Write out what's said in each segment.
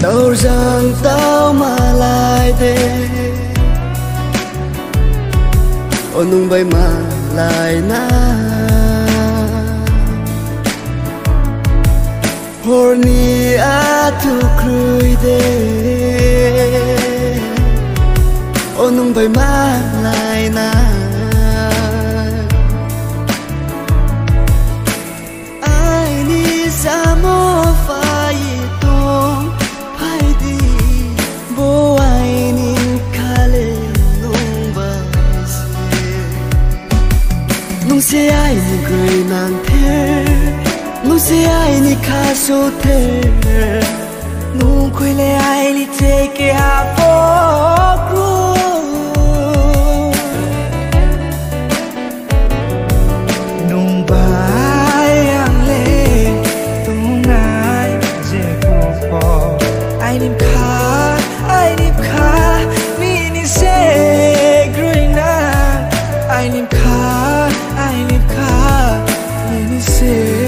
đâu rằng tao mà lại thế ôn nung bay mà lại na horny a thu krui de ôn nung bay mà lại na ai đi xa mô phải tung phải đi vô ai nín khale nung bay nung se ai ni cười nàng thế nung se ai ni khá số thế nung quên lệ ai ni thế cái áp vô nung bay ang lệ tung ai dễ vô phò ai niệm khá mi ni se gửi nàng ai niệm khá mi ni se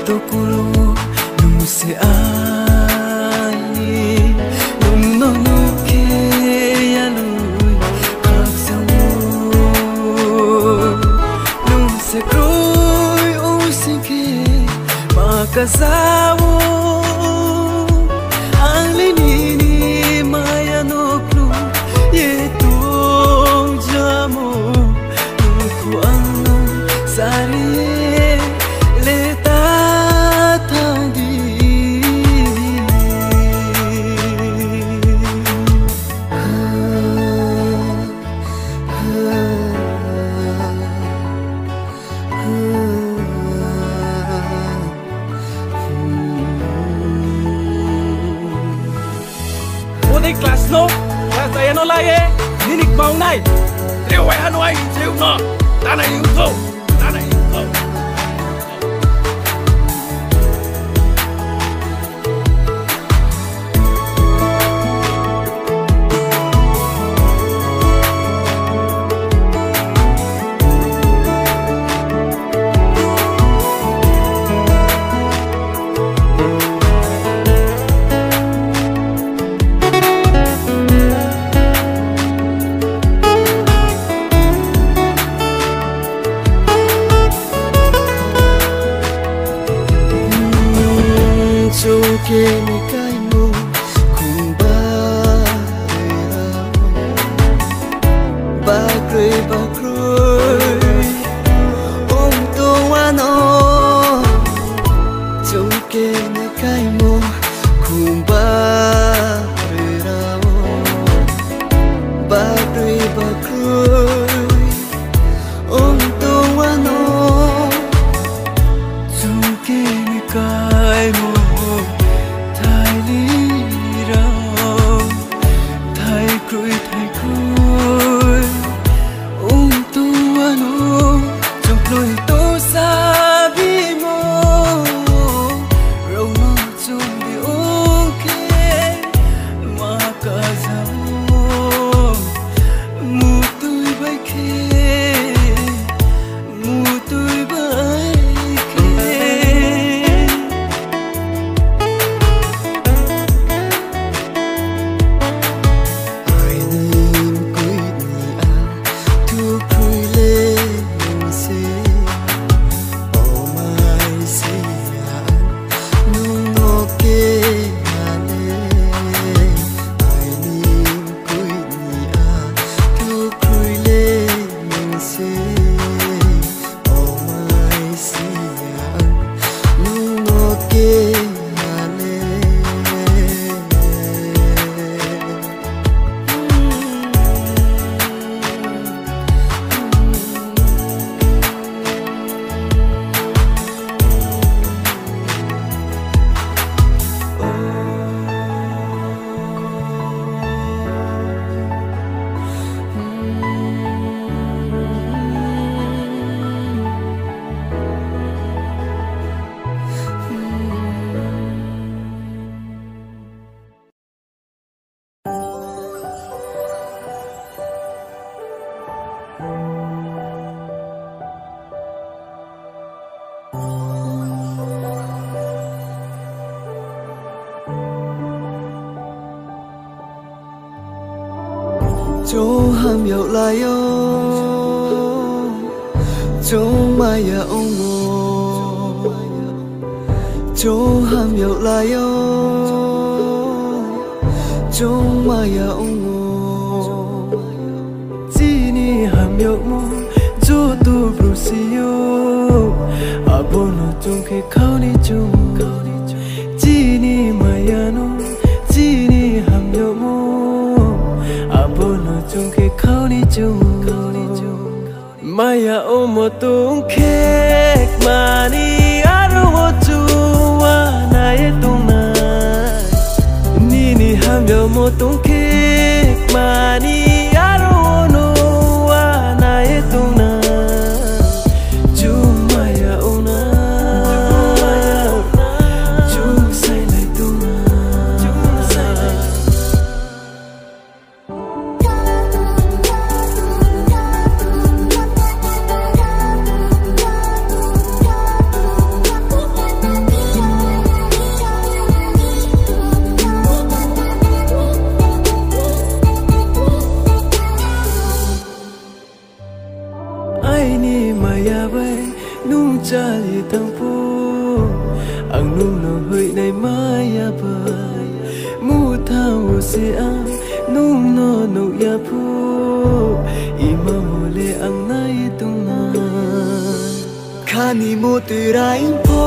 to kulo nung se ani nung no no ke ya lui khap sawo nung se kroi o sin ke ma ka sawo ali ni maya no klu ye to jamo nung ku anu sari class no class ay ano laye ninik mau nai treo ay ano ay treo no tanay yung to ke ni kai mo kung ba kroi om to ano chung ke ni kai mo kung ba kroi om to ano chung ke ni kai mo Cho ham yêu lại yo, cho mai ya ông ngô, cho ham yêu lại yo, cho mai ya ông ngô, chỉ ni ham yêu mo, cho tu brusio, abono chung ke khao ni chung, chỉ ni mai ya no, chỉ ni ham yêu mo. Chung ke khao ni chung Maya o mo tung kek mani aro mo chuwa na ye tung na Nini ham yo mo tung kek mani aro no wa na ye tung na Chung Maya o na Chung sai lai tung na tăng phu ang nung no hơi này mai ya ba mu thao se ang nung no no ya phu ima mole ang nai tung na khani mo tu rai po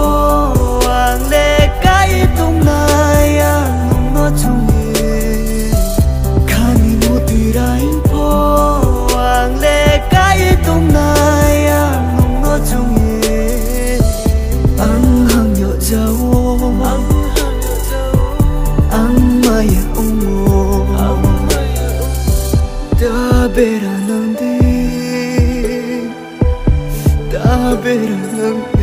ang le kai tung na ya nung no chung ye khani mo tu rai po ang le kai tung na ya nung no chung ye ang hang yo jau ang maya ungo da bera nang di da bera nang di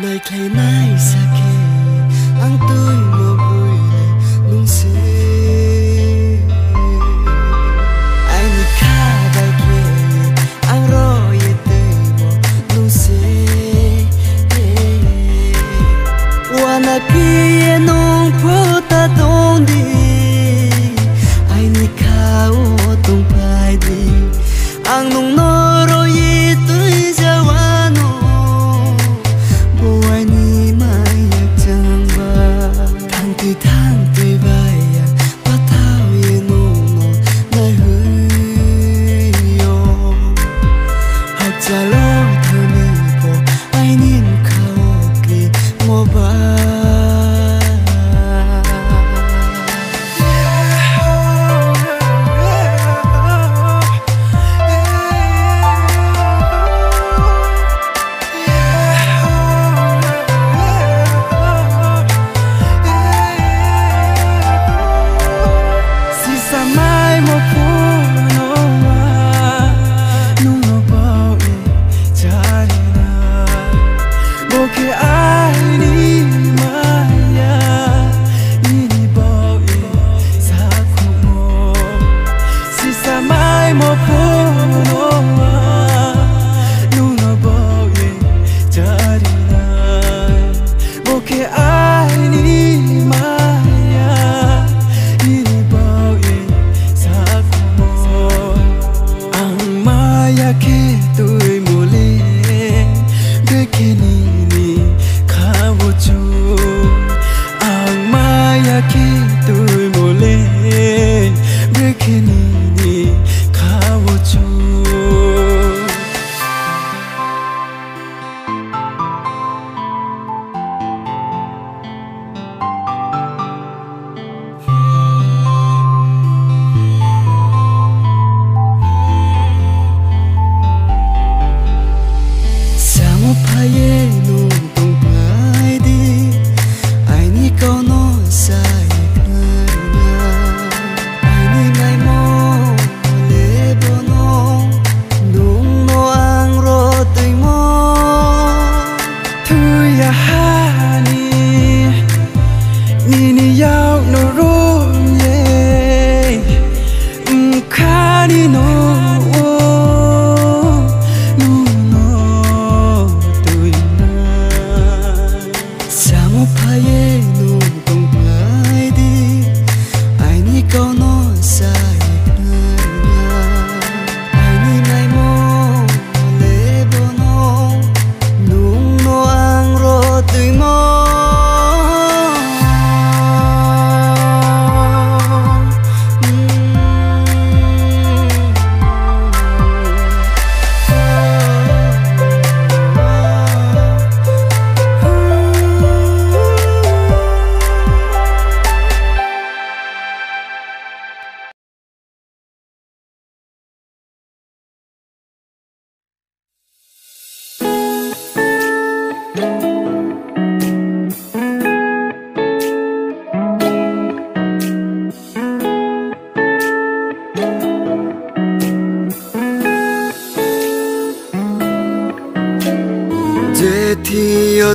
nơi khay nai sake ang tôi mo vui nung se anh kha bai ke ang ro ye te mo nung se wana ki nong pho ta tong di anh kha o tong pai di ang nung no ro ye tôi jawano tháng tươi bay bắt thao ye nô nô nơi hơi yo học cha lo thơ mi po ai nín khao kỳ mô ba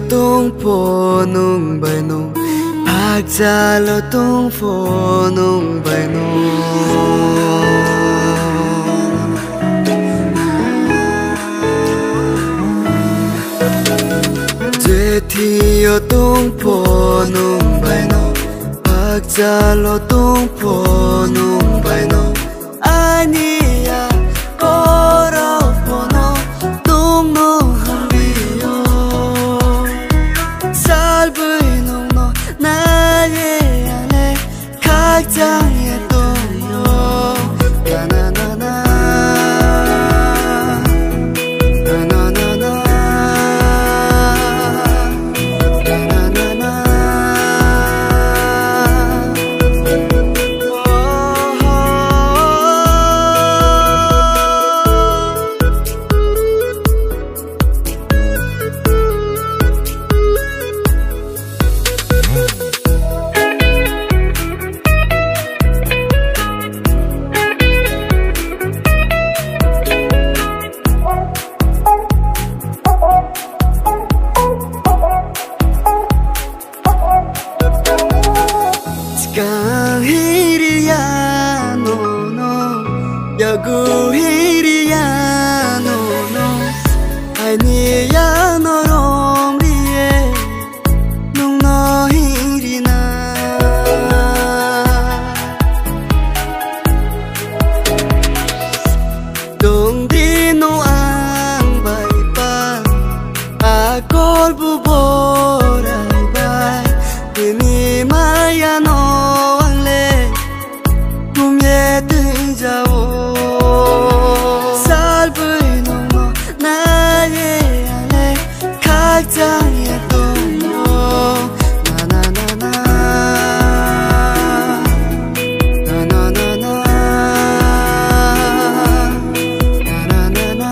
tung po nung bay nung hạc ra lo tung po nung bay nung dễ thì yo tung po nung bay nung hạc ra lo tung po nung bay nung 아니야 걸어보노 똥노 한비요 살부이농 너 나의 안에 각장의 똥요 나나나나 나나나나 나나나나 강일이야 노노 여구일이야 노노 아니야 너로 미에 농너일이나 동디노 앙바이바 아골부보라이바 그니마야 너 나의 안에 각장의 똥요 나나나나 나나나나 나나나나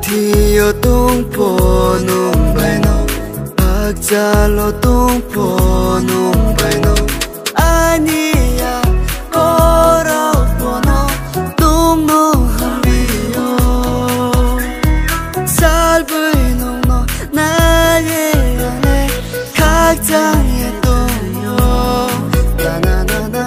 thì yo tung po nung bay nung hạc ra lo tung po nung bay nung 아니야 걸어보노 똥노 한비요 살부이농 너 나의 안에 각장의 똥요 나나나나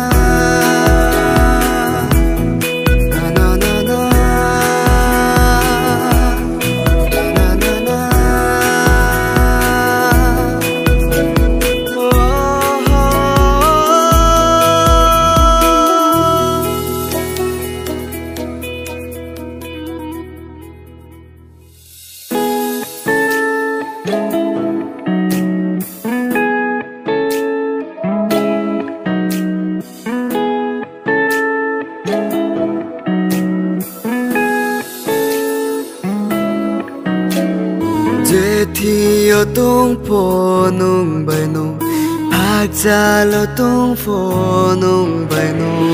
dễ thì yo tung po nung bay nung hạc ra lo tung po nung bay nung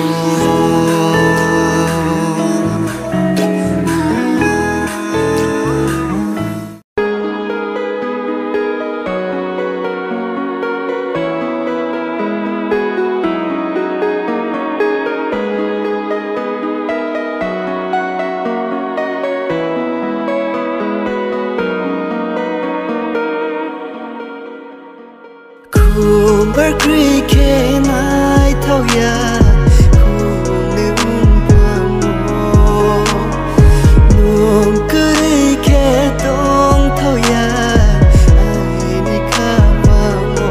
bar cricket nai thau ya khung nung mo nung cricket tong thau ya ai ni kha ma mo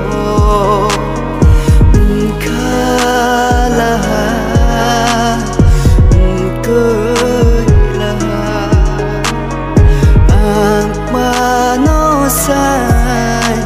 kala koi la ma no sai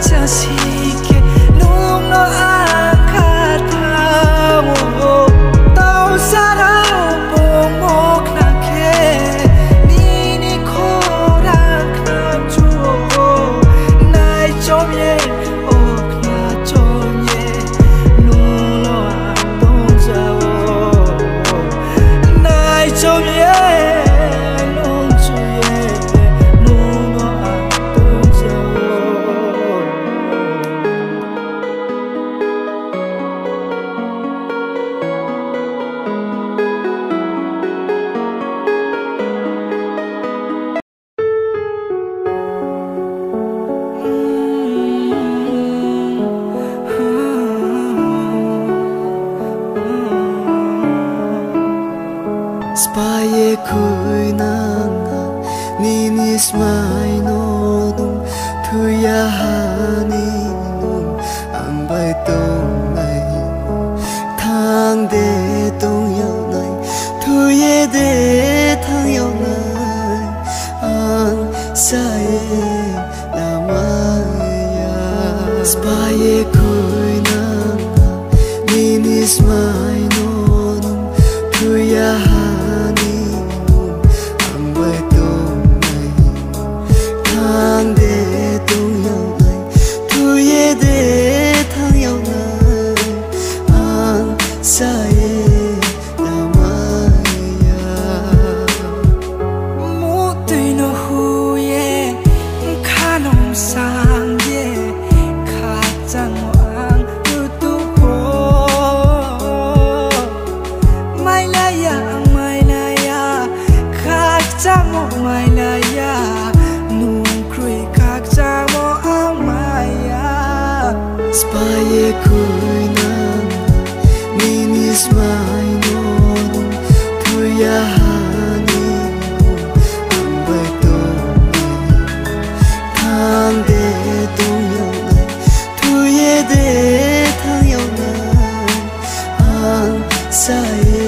자식의 눈너 아카타오 또 살아보목 나게 니니 코랑 나주오 나의 좀예 옥나 좀예 눈너 아동자오 나의 좀예 Spaye kui nanga nini smai no nung thuya hani nung ambai tong nai thang de tong yau nai thuye de thang yau nai ang saye namaya Spaye kui nanga nini smai no nung thuya Spaye kui nanga nini smai no nung thuya hani nung ambai tong nai thang de tong yau nai thuye de thang yau nai ang saye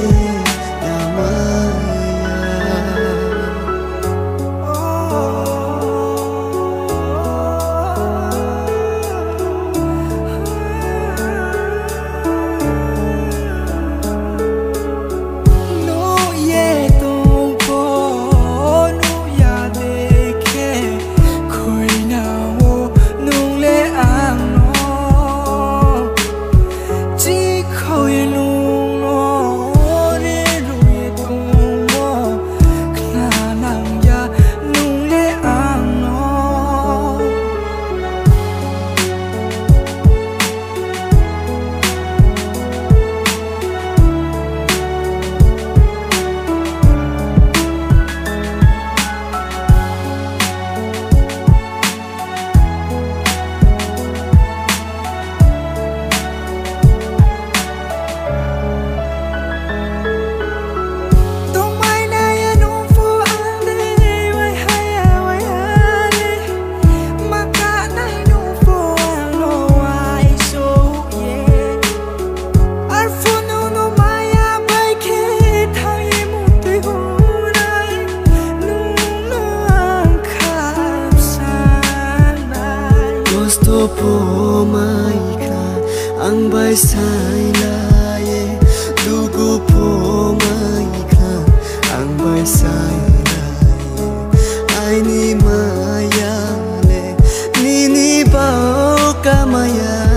po mai kha ang bai sai la ye dugu po mai kha ang bai sai la ye ai ni maya le ni ni bao ka maya